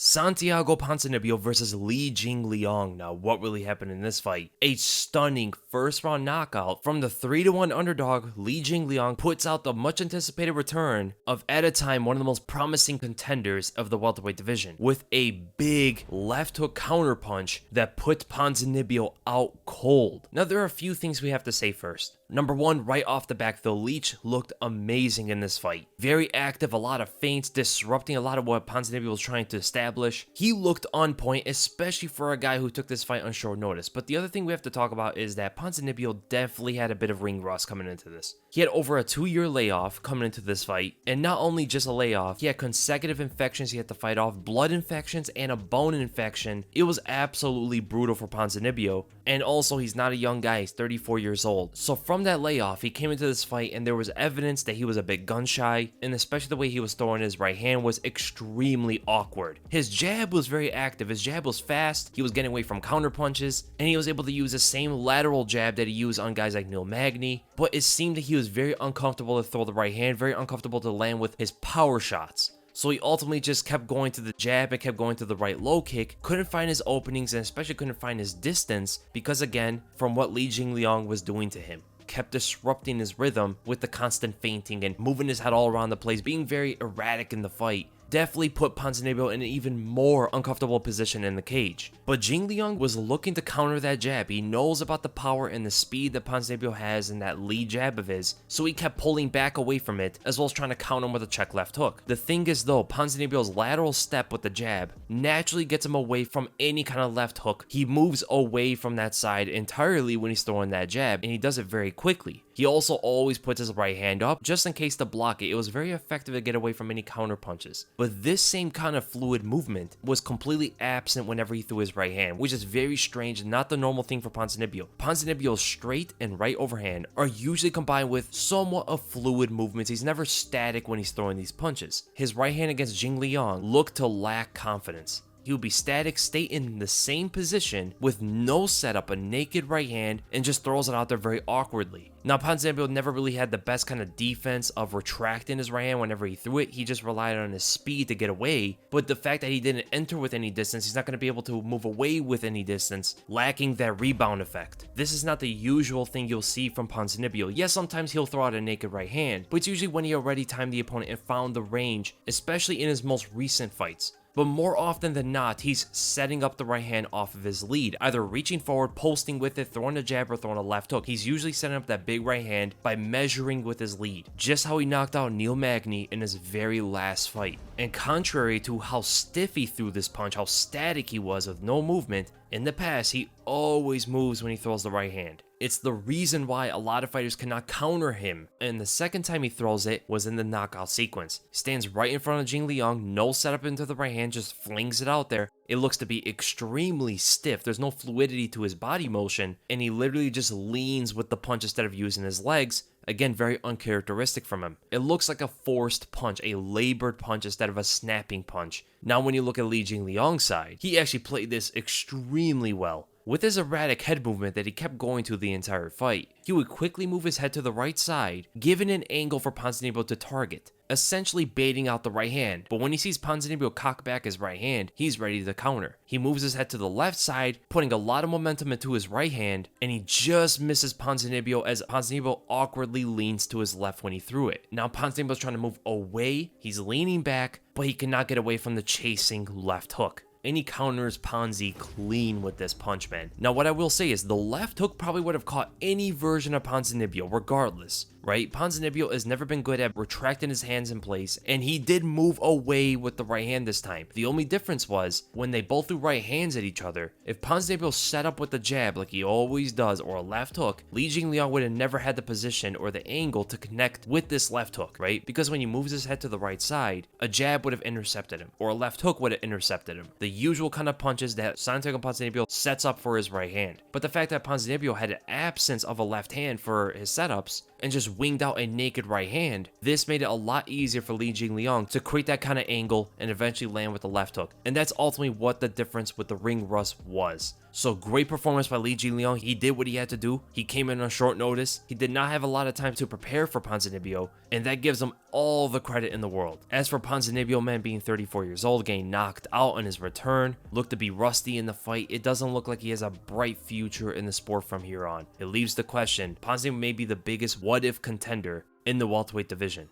Santiago Ponzinibbio versus Jingliang. Now, what really happened in this fight? A stunning first round knockout from the 3-1 underdog. Jingliang puts out the much anticipated return of, at a time, one of the most promising contenders of the welterweight division, with a big left hook counterpunch that put Ponzinibbio out cold. Now, there are a few things we have to say first. Number one, right off the back, though, Leech looked amazing in this fight. Very active, a lot of feints, disrupting a lot of what Ponzinibbio was trying to establish. He looked on point, especially for a guy who took this fight on short notice. But the other thing we have to talk about is that Ponzinibbio definitely had a bit of ring rust coming into this. He had over a 2-year layoff coming into this fight, and not only just a layoff, he had consecutive infections he had to fight off, blood infections and a bone infection. It was absolutely brutal for Ponzinibbio, and also he's not a young guy, he's 34 years old. So from that layoff, he came into this fight and there was evidence that he was a bit gun shy, and especially the way he was throwing his right hand was extremely awkward. His jab was very active, his jab was fast, he was getting away from counter punches, and he was able to use the same lateral jab that he used on guys like Neil Magny, but it seemed that he was very uncomfortable to throw the right hand, very uncomfortable to land with his power shots. So he ultimately just kept going to the jab and kept going to the right low kick, couldn't find his openings, and especially couldn't find his distance because, again, from what Jingliang was doing to him. Kept disrupting his rhythm with the constant feinting and moving his head all around the place, being very erratic in the fight. Definitely put Ponzinibbio in an even more uncomfortable position in the cage. But Jingliang was looking to counter that jab. He knows about the power and the speed that Ponzinibbio has in that lead jab of his, so he kept pulling back away from it, as well as trying to counter him with a check left hook. The thing is though, Ponzinibbio's lateral step with the jab naturally gets him away from any kind of left hook. He moves away from that side entirely when he's throwing that jab, and he does it very quickly. He also always puts his right hand up just in case to block it. It was very effective to get away from any counter punches. But this same kind of fluid movement was completely absent whenever he threw his right hand, which is very strange and not the normal thing for Ponzinibbio. Ponzinibbio's straight and right overhand are usually combined with somewhat of fluid movements. He's never static when he's throwing these punches. His right hand against Jingliang looked to lack confidence. He would be static, stay in the same position with no setup, a naked right hand, and just throws it out there very awkwardly. Now, Ponzinibbio never really had the best kind of defense of retracting his right hand whenever he threw it. He just relied on his speed to get away. But the fact that he didn't enter with any distance, he's not going to be able to move away with any distance, lacking that rebound effect. This is not the usual thing you'll see from Ponzinibbio. Yes, sometimes he'll throw out a naked right hand, but it's usually when he already timed the opponent and found the range, especially in his most recent fights. But more often than not, he's setting up the right hand off of his lead, either reaching forward, posting with it, throwing a jab, or throwing a left hook. He's usually setting up that big right hand by measuring with his lead, just how he knocked out Neil Magny in his very last fight. And contrary to how stiff he threw this punch, how static he was with no movement, in the past, he always moves when he throws the right hand. It's the reason why a lot of fighters cannot counter him, and the second time he throws it was in the knockout sequence. He stands right in front of Jingliang, no setup into the right hand, just flings it out there. It looks to be extremely stiff, there's no fluidity to his body motion, and he literally just leans with the punch instead of using his legs. Again, very uncharacteristic from him. It looks like a forced punch, a labored punch instead of a snapping punch. Now when you look at Jingliang's side, he actually played this extremely well. With his erratic head movement that he kept going to the entire fight, he would quickly move his head to the right side, giving an angle for Ponzinibbio to target, essentially baiting out the right hand. But when he sees Ponzinibbio cock back his right hand, he's ready to counter. He moves his head to the left side, putting a lot of momentum into his right hand, and he just misses Ponzinibbio as Ponzinibbio awkwardly leans to his left when he threw it. Now Ponzinibbio's trying to move away, he's leaning back, but he cannot get away from the chasing left hook. And he counters Ponzi clean with this punch, man. Now, what I will say is the left hook probably would have caught any version of Ponzinibbio regardless, right? Ponzinibbio has never been good at retracting his hands in place, and he did move away with the right hand this time. The only difference was when they both threw right hands at each other, if Ponzinibbio set up with the jab like he always does or a left hook, Jingliang would have never had the position or the angle to connect with this left hook, right? Because when he moves his head to the right side, a jab would have intercepted him or a left hook would have intercepted him. The usual kind of punches that Santiago Ponzinibbio sets up for his right hand. But the fact that Ponzinibbio had an absence of a left hand for his setups, and just winged out a naked right hand, this made it a lot easier for Li Jingliang to create that kind of angle and eventually land with the left hook. And that's ultimately what the difference with the ring rust was. So great performance by Li Jingliang. He did what he had to do. He came in on short notice. He did not have a lot of time to prepare for Ponzinibbio, and that gives him all the credit in the world. As for Ponzinibbio, man, being 34 years old, getting knocked out on his return, looked to be rusty in the fight. It doesn't look like he has a bright future in the sport from here on. It leaves the question, Ponzinibbio may be the biggest what-if contender in the welterweight division.